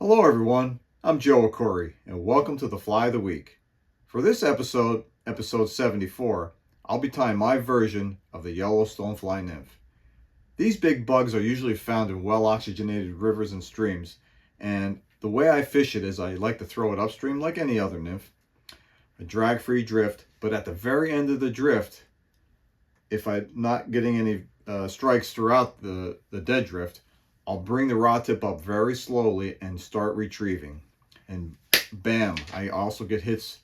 Hello everyone, I'm Joe Ackourey, and welcome to the Fly of the Week. For this episode, episode 74, I'll be tying my version of the Yellow Stonefly Nymph. These big bugs are usually found in well-oxygenated rivers and streams, and the way I fish it is I like to throw it upstream like any other nymph, a drag-free drift, but at the very end of the drift, if I'm not getting any strikes throughout the dead drift, I'll bring the rod tip up very slowly and start retrieving. And bam, I also get hits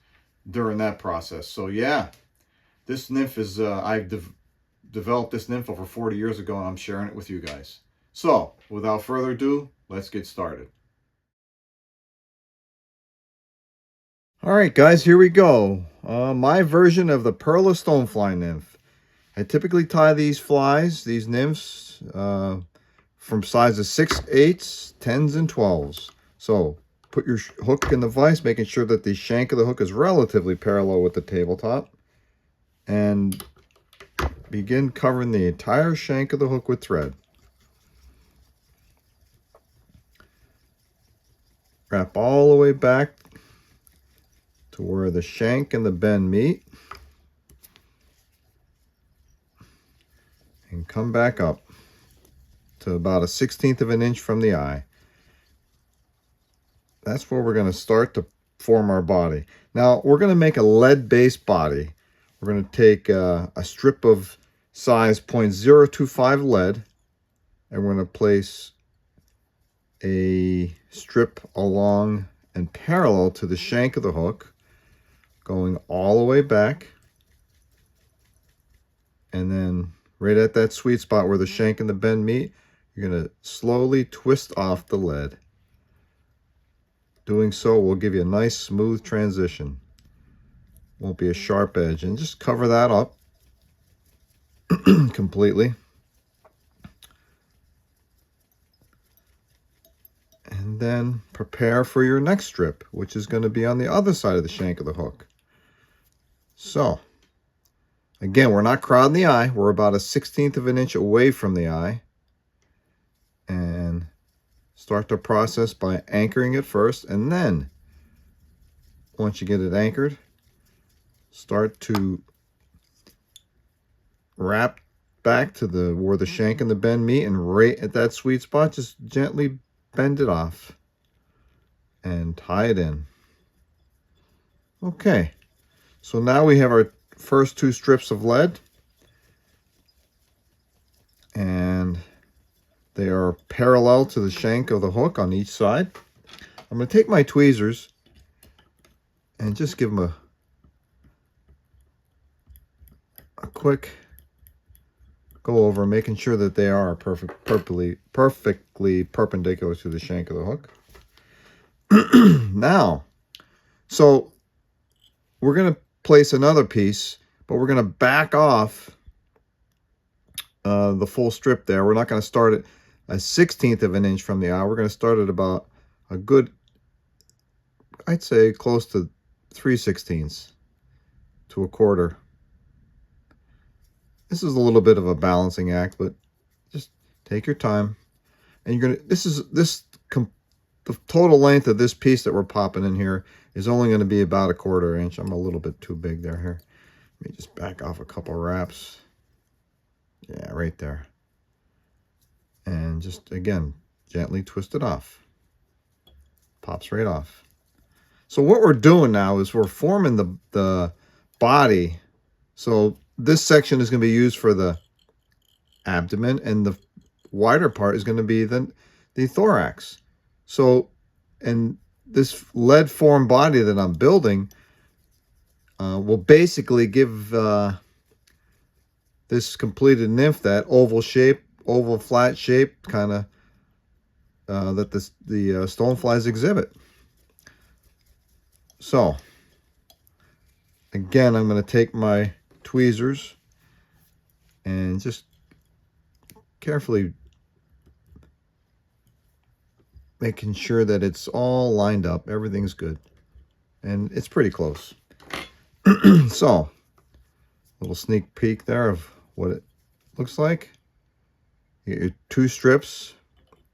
during that process. So yeah, this nymph is, I've developed this nymph over 40 years ago and I'm sharing it with you guys. So without further ado, let's get started. All right guys, here we go. My version of the Yellow Stonefly Nymph. I typically tie these flies, these nymphs, from sizes 6/8, 10s, and 12s. So put your hook in the vise, making sure that the shank of the hook is relatively parallel with the tabletop. And begin covering the entire shank of the hook with thread. Wrap all the way back to where the shank and the bend meet. And come back up to about 1/16 of an inch from the eye. That's where we're going to start to form our body. Now, we're going to make a lead-based body. We're going to take a strip of size 0.025 lead, and we're going to place a strip along and parallel to the shank of the hook, going all the way back, and then right at that sweet spot where the shank and the bend meet, you're going to slowly twist off the lead. Doing so will give you a nice smooth transition. Won't be a sharp edge. And just cover that up completely. And then prepare for your next strip, which is going to be on the other side of the shank of the hook. So, again, we're not crowding the eye. We're about 1/16 of an inch away from the eye. And start the process by anchoring it first, and then once you get it anchored, start to wrap back to where the shank and the bend meet, and right at that sweet spot, just gently bend it off and tie it in. Okay, so now we have our first 2 strips of lead, and they are parallel to the shank of the hook on each side. I'm going to take my tweezers and just give them a quick go over, making sure that they are perfectly perpendicular to the shank of the hook. Now, so we're going to place another piece, but we're going to back off the full strip there. We're not going to start at 1/16 of an inch from the eye. We're going to start at about a good, I'd say close to 3/16 to 1/4. This is a little bit of a balancing act, but just take your time. And you're going to, the total length of this piece that we're popping in here is only going to be about 1/4 inch. I'm a little bit too big there here. Let me just back off a couple wraps. Yeah, right there. And just, again, gently twist it off. Pops right off. So what we're doing now is we're forming the body. So this section is going to be used for the abdomen, and the wider part is going to be the thorax. So, and this lead formed body that I'm building will basically give this completed nymph that oval flat shape kind of that the stoneflies exhibit. So again, I'm going to take my tweezers and just carefully making sure that it's all lined up, everything's good, and it's pretty close. So, a little sneak peek there of what it looks like. You get your 2 strips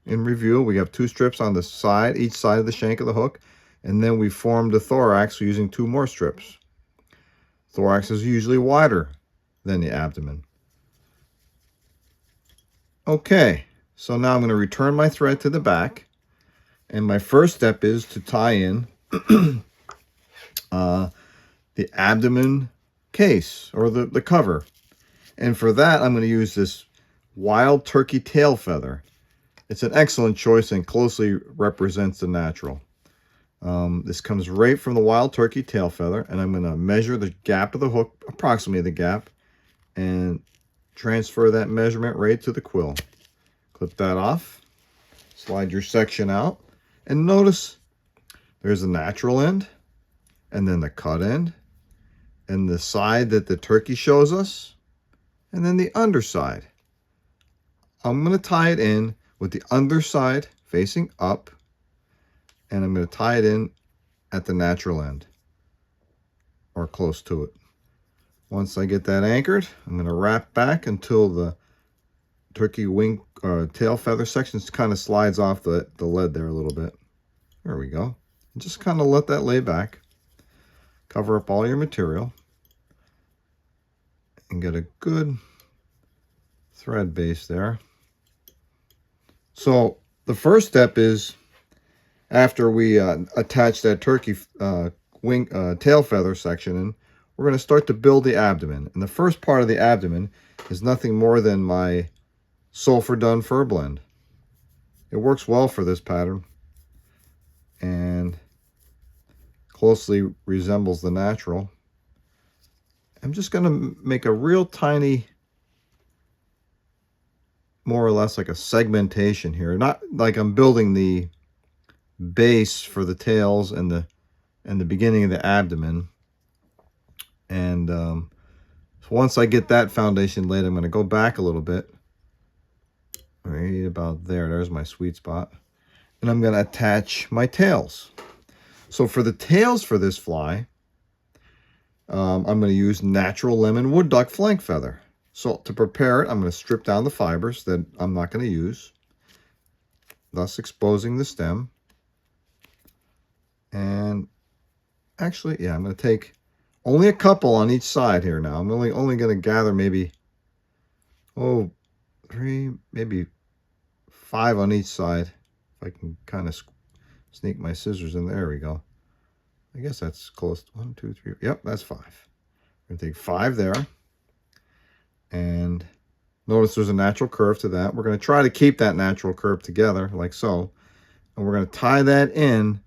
in review, we have 2 strips on the side, each side of the shank of the hook, and then we formed the thorax using 2 more strips. Thorax is usually wider than the abdomen. Okay, so now I'm going to return my thread to the back, and my first step is to tie in the abdomen case, or the cover. And for that, I'm going to use this wild turkey tail feather. It's an excellent choice and closely represents the natural. This comes right from the wild turkey tail feather, and I'm going to measure the gap of the hook, approximately the gap, and transfer that measurement right to the quill. Clip that off, slide your section out, and notice there's the natural end, and then the cut end, and the side that the turkey shows us, and then the underside. I'm going to tie it in with the underside facing up, and I'm going to tie it in at the natural end, or close to it. Once I get that anchored, I'm going to wrap back until the turkey wing tail feather section kind of slides off the lead there a little bit. There we go. And just kind of let that lay back. Cover up all your material and get a good thread base there. So the first step is, after we attach that turkey tail feather section in, we're going to start to build the abdomen. And the first part of the abdomen is nothing more than my Sulphur done fur blend. It works well for this pattern and closely resembles the natural. I'm just going to make a real tiny, more or less like a segmentation here. Not like I'm building the base for the tails and the beginning of the abdomen. And so once I get that foundation laid, I'm going to go back a little bit. Right about there. There's my sweet spot. And I'm going to attach my tails. So for the tails for this fly, I'm going to use natural lemon wood duck flank feather. So to prepare it, I'm going to strip down the fibers that I'm not going to use, thus exposing the stem. And actually, yeah, I'm going to take only a couple on each side here now. I'm only going to gather maybe, 3, maybe 5 on each side. If I can kind of sneak my scissors in. There we go. I guess that's close. 1, 2, 3. Yep, that's 5. I'm going to take 5 there. And notice there's a natural curve to that. We're going to try to keep that natural curve together, like so. And we're going to tie that in.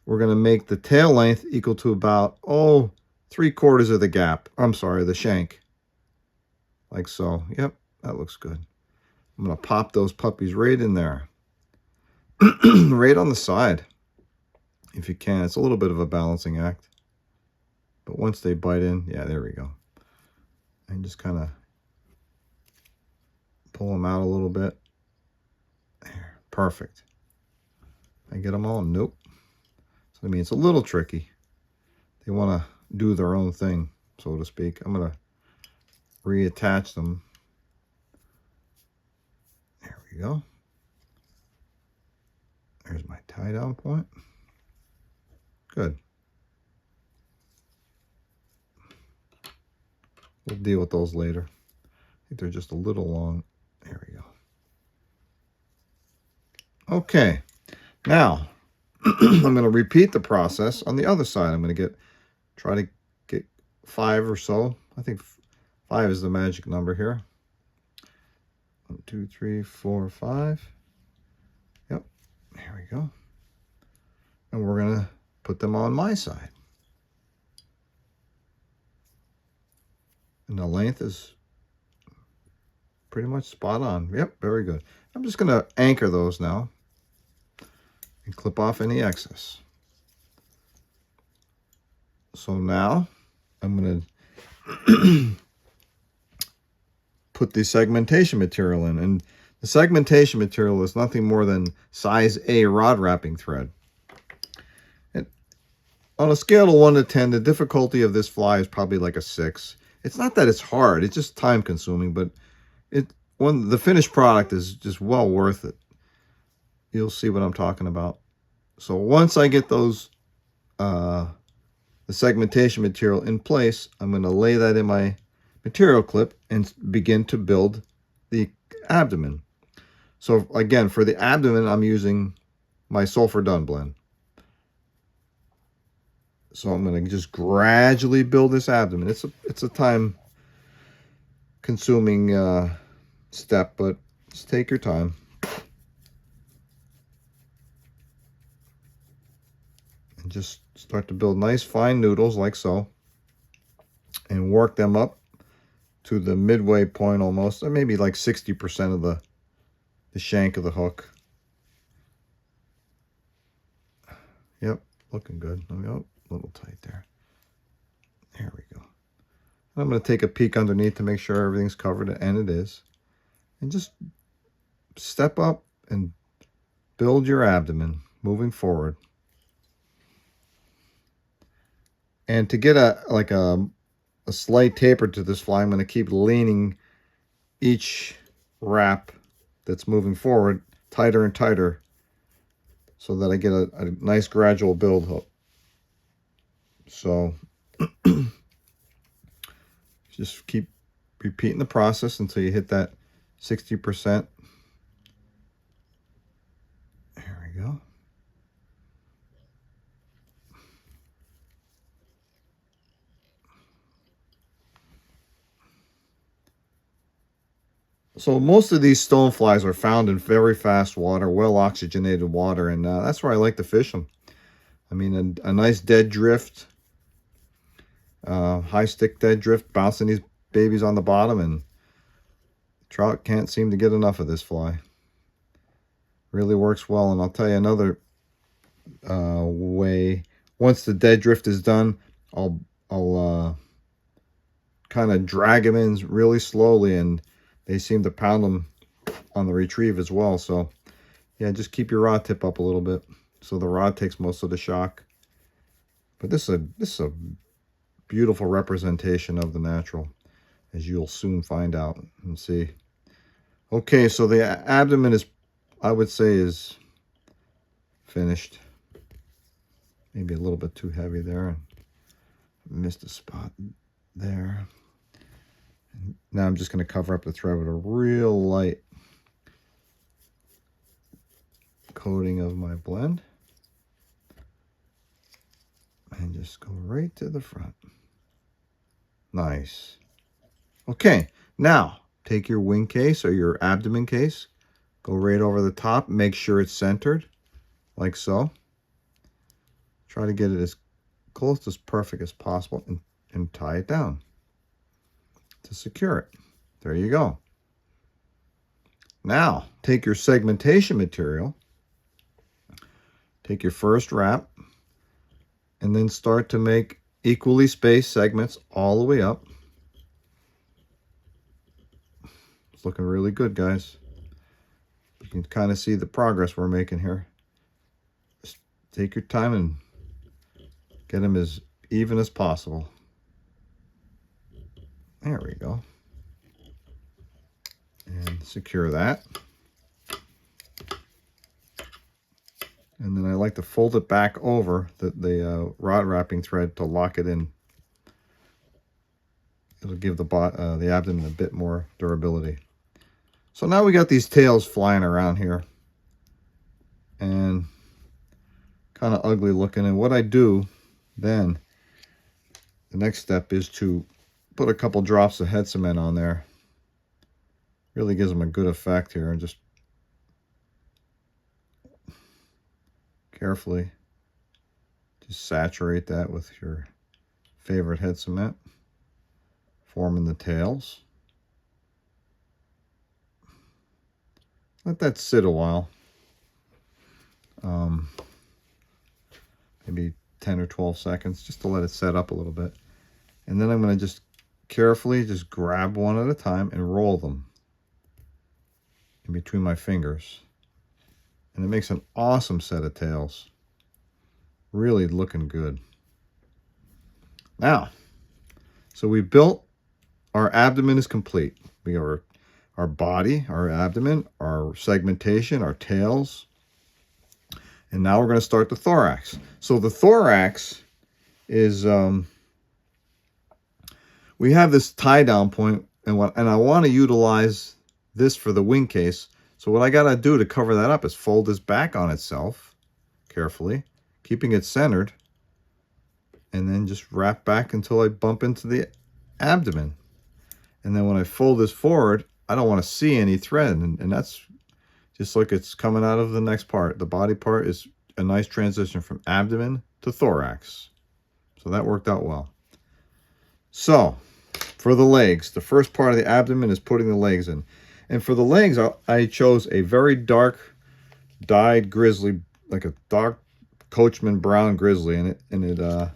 We're going to make the tail length equal to about, 3/4 of the gap. I'm sorry, the shank. Like so. Yep, that looks good. I'm going to pop those puppies right in there. Right on the side, if you can. It's a little bit of a balancing act. But once they bite in, yeah, there we go. And just kind of pull them out a little bit. There, perfect. I get them all? Nope. So I mean, it's a little tricky. They want to do their own thing, so to speak. I'm going to reattach them. There we go. There's my tie down point. Good. We'll deal with those later. I think they're just a little long. There we go. Okay. Now, I'm going to repeat the process on the other side. I'm going to try to get 5 or so. I think 5 is the magic number here. 1, 2, 3, 4, 5. Yep. There we go. And we're going to put them on my side. And the length is pretty much spot on. Yep, very good. I'm just going to anchor those now and clip off any excess. So now I'm going to put the segmentation material in. And the segmentation material is nothing more than size A rod wrapping thread. And on a scale of 1 to 10, the difficulty of this fly is probably like a 6. It's not that it's hard, it's just time consuming, but the finished product is just well worth it. you'll see what I'm talking about. So once I get those the segmentation material in place, I'm going to lay that in my material clip and begin to build the abdomen. So again, for the abdomen, I'm using my Sulphur Dun blend. So I'm going to just gradually build this abdomen. It's a time consuming step, but just take your time. And just start to build nice fine noodles like so. And work them up to the midway point almost, or maybe like 60% of the shank of the hook. Yep, looking good. Oh, a little tight there. There we go. I'm going to take a peek underneath to make sure everything's covered, and it is. And just step up and build your abdomen moving forward. And to get a slight taper to this fly, I'm going to keep leaning each wrap that's moving forward tighter and tighter so that I get a nice gradual build hook. So just keep repeating the process until you hit that 60%. There we go. So most of these stoneflies are found in very fast water, well oxygenated water, and that's where I like to fish them. I mean, a nice dead drift, high stick dead drift, bouncing these babies on the bottom, and trout can't seem to get enough of this fly. Really works well. And I'll tell you another way. Once the dead drift is done, I'll kind of drag them in really slowly, and they seem to pound them on the retrieve as well. So yeah, just keep your rod tip up a little bit so the rod takes most of the shock. But this is a beautiful representation of the natural, as you'll soon find out and see. Okay, so the abdomen is, I would say, is finished. Maybe a little bit too heavy there. Missed a spot there. Now I'm just going to cover up the thread with a real light coating of my blend. And just go right to the front. Nice. Okay, now take your wing case or your abdomen case. Go right over the top. Make sure it's centered, like so. Try to get it as close to as perfect as possible, and tie it down to secure it. There you go. Now, take your segmentation material, take your first wrap, and then start to make equally spaced segments all the way up. It's looking really good, guys. You can kind of see the progress we're making here. Just take your time and get them as even as possible. There we go. And secure that. And then I like to fold it back over the rod wrapping thread to lock it in. It'll give the abdomen a bit more durability. So now we got these tails flying around here. And kind of ugly looking. And what I do then, the next step is to put a couple drops of head cement on there. Really gives them a good effect here, and just carefully just saturate that with your favorite head cement, forming the tails. Let that sit a while, maybe 10 or 12 seconds, just to let it set up a little bit. And then I'm going to just carefully just grab one at a time and roll them in between my fingers. And it makes an awesome set of tails. Really looking good. Now, so we built, our abdomen is complete. We have our body, our abdomen, our segmentation, our tails. And now we're going to start the thorax. So the thorax is, we have this tie down point, and I want to utilize this for the wing case. So what I got to do to cover that up is fold this back on itself carefully, keeping it centered, and then just wrap back until I bump into the abdomen. And then when I fold this forward, I don't want to see any thread, and that's just like it's coming out of the next part. The body part is a nice transition from abdomen to thorax. So that worked out well. So for the legs, the first part of the abdomen is putting the legs in. And for the legs, I chose a very dark dyed grizzly, like a dark Coachman brown grizzly. And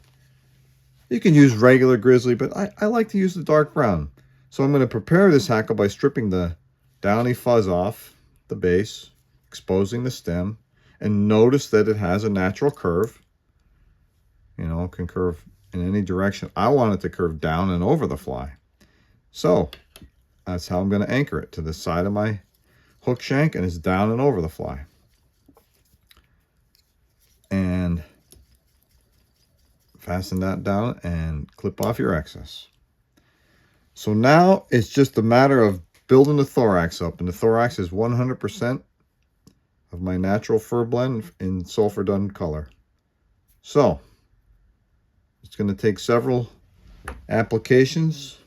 you can use regular grizzly, but I like to use the dark brown. So I'm going to prepare this hackle by stripping the downy fuzz off the base, exposing the stem, and notice that it has a natural curve. You know, it can curve in any direction. I want it to curve down and over the fly. So that's how I'm going to anchor it, to the side of my hook shank, and it's down and over the fly. And fasten that down and clip off your excess. So now it's just a matter of building the thorax up, and the thorax is 100% of my natural fur blend in sulfur dun color. So it's going to take several applications.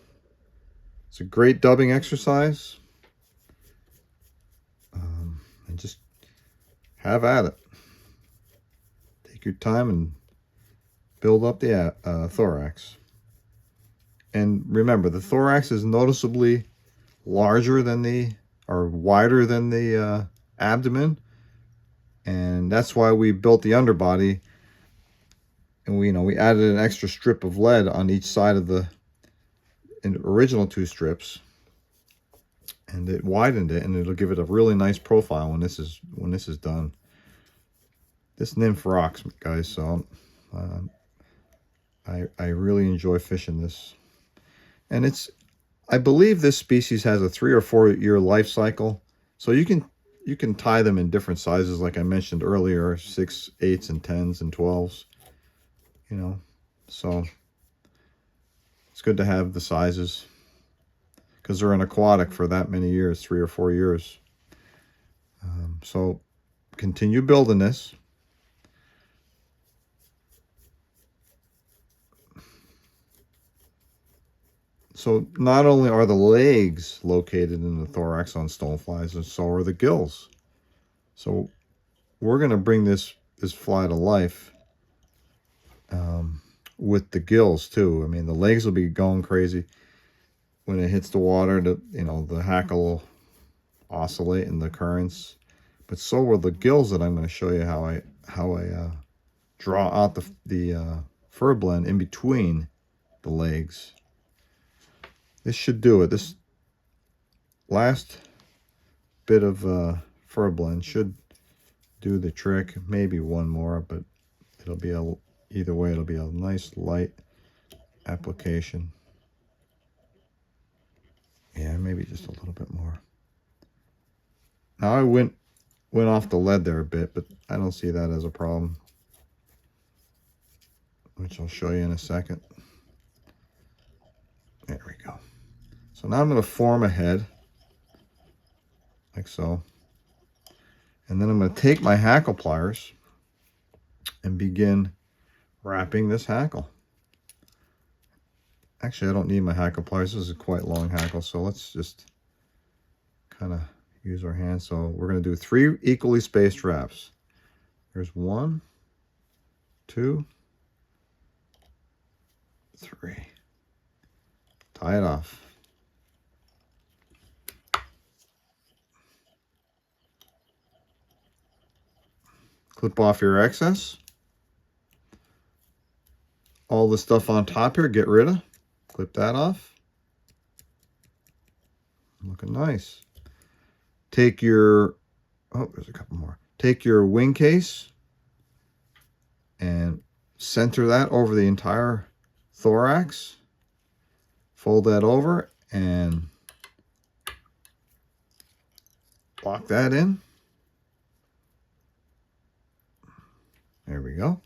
It's a great dubbing exercise, and just have at it. Take your time and build up the thorax. And remember, the thorax is noticeably larger than or wider than the abdomen, and that's why we built the underbody. And we added an extra strip of lead on each side of the original 2 strips, and it widened it, and it'll give it a really nice profile when this is done. This nymph rocks, guys. So I really enjoy fishing this. And I believe this species has a 3 or 4 year life cycle. So you can tie them in different sizes, like I mentioned earlier, 6, 8s, and 10s, and 12s. You know, so it's good to have the sizes, because they're an aquatic for that many years, 3 or 4 years. So continue building this. So not only are the legs located in the thorax on stoneflies, and so are the gills. So we're going to bring this fly to life with the gills too. I mean, the legs will be going crazy when it hits the water. The hackle will oscillate in the currents, but so will the gills that I'm going to show you how I draw out the fur blend in between the legs. This should do it. This last bit of fur blend should do the trick. Maybe one more, but it'll be either way, it'll be a nice light application. Yeah, maybe just a little bit more. Now I went off the lead there a bit, but I don't see that as a problem, which I'll show you in a second. There we go. So now I'm going to form a head, like so. And then I'm going to take my hackle pliers and begin wrapping this hackle. Actually, I don't need my hackle pliers. This is a quite long hackle, so let's just kind of use our hands. So we're going to do 3 equally spaced wraps. There's 1, 2, 3. Tie it off. Clip off your excess. All the stuff on top here, get rid of. Clip that off. Looking nice. Take your, there's a couple more. Take your wing case and center that over the entire thorax. Fold that over and lock that in. There we go.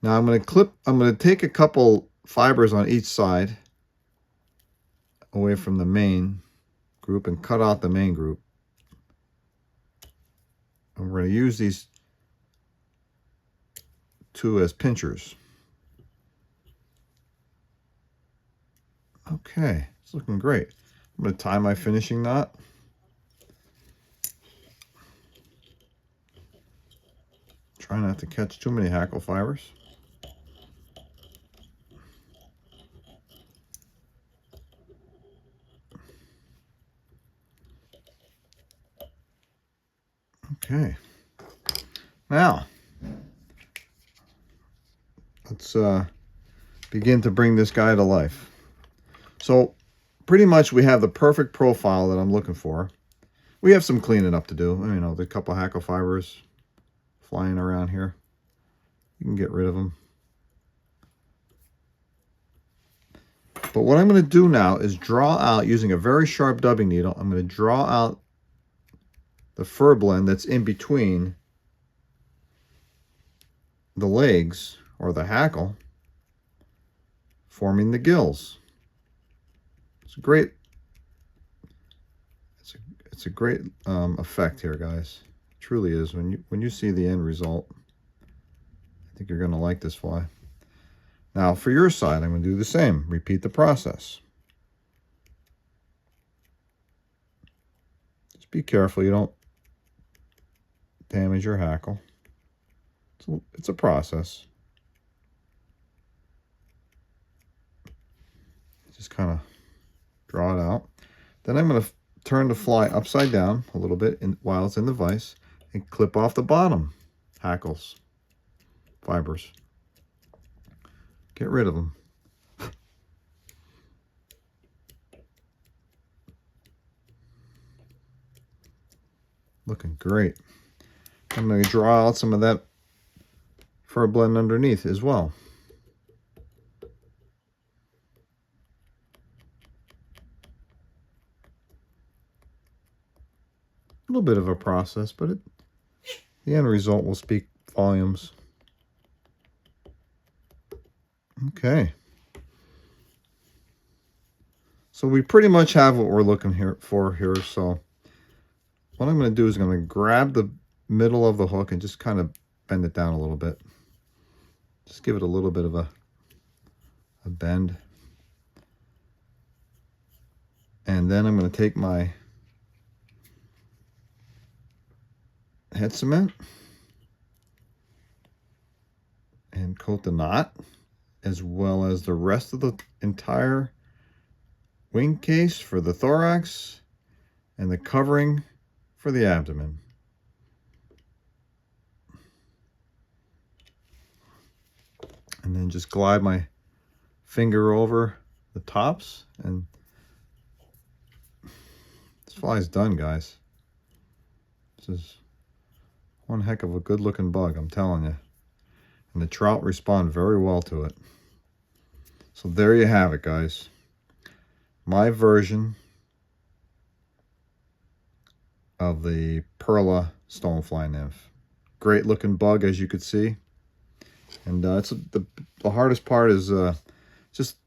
Now I'm going to take a couple fibers on each side away from the main group and cut out the main group. And we're going to use these two as pinchers. Okay, it's looking great. I'm going to tie my finishing knot. Try not to catch too many hackle fibers. Okay, now let's begin to bring this guy to life. So pretty much we have the perfect profile that I'm looking for. We have some cleaning up to do. You know, the couple hackle fibers flying around here. You can get rid of them. But what I'm going to do now is draw out, using a very sharp dubbing needle, I'm going to draw out the fur blend that's in between the legs, or the hackle, forming the gills. It's a great effect here, guys. It truly is. When you see the end result, I think you're going to like this fly. Now for your side, I'm going to do the same. Repeat the process. Just be careful you don't damage your hackle. It's a process. Just kind of draw it out. Then I'm going to turn the fly upside down a little bit while it's in the vise and clip off the bottom hackles fibers. Get rid of them. Looking great. I'm going to draw out some of that fur blend underneath as well. A little bit of a process, but the end result will speak volumes. Okay. So we pretty much have what we're looking for here. So what I'm going to do is I'm going to grab the middle of the hook and just kind of bend it down a little bit. Just give it a little bit of a bend. And then I'm going to take my head cement and coat the knot, as well as the rest of the entire wing case for the thorax and the covering for the abdomen. And then just glide my finger over the tops, and this fly's done, guys. This is one heck of a good looking bug, I'm telling you. And the trout respond very well to it. So there you have it, guys. My version of the Perla Stonefly Nymph. Great looking bug, as you could see. And the hardest part is just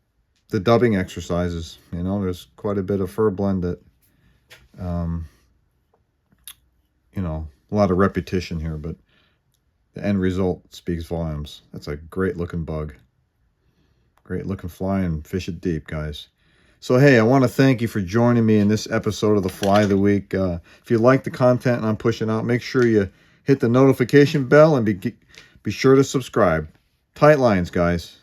the dubbing exercises. You know, there's quite a bit of fur blend that, you know, a lot of repetition here, but the end result speaks volumes. That's a great looking bug. Great looking fly, and fish it deep, guys. So, hey, I want to thank you for joining me in this episode of the Fly of the Week. If you like the content I'm pushing out, make sure you hit the notification bell and be sure to subscribe. Tight lines, guys.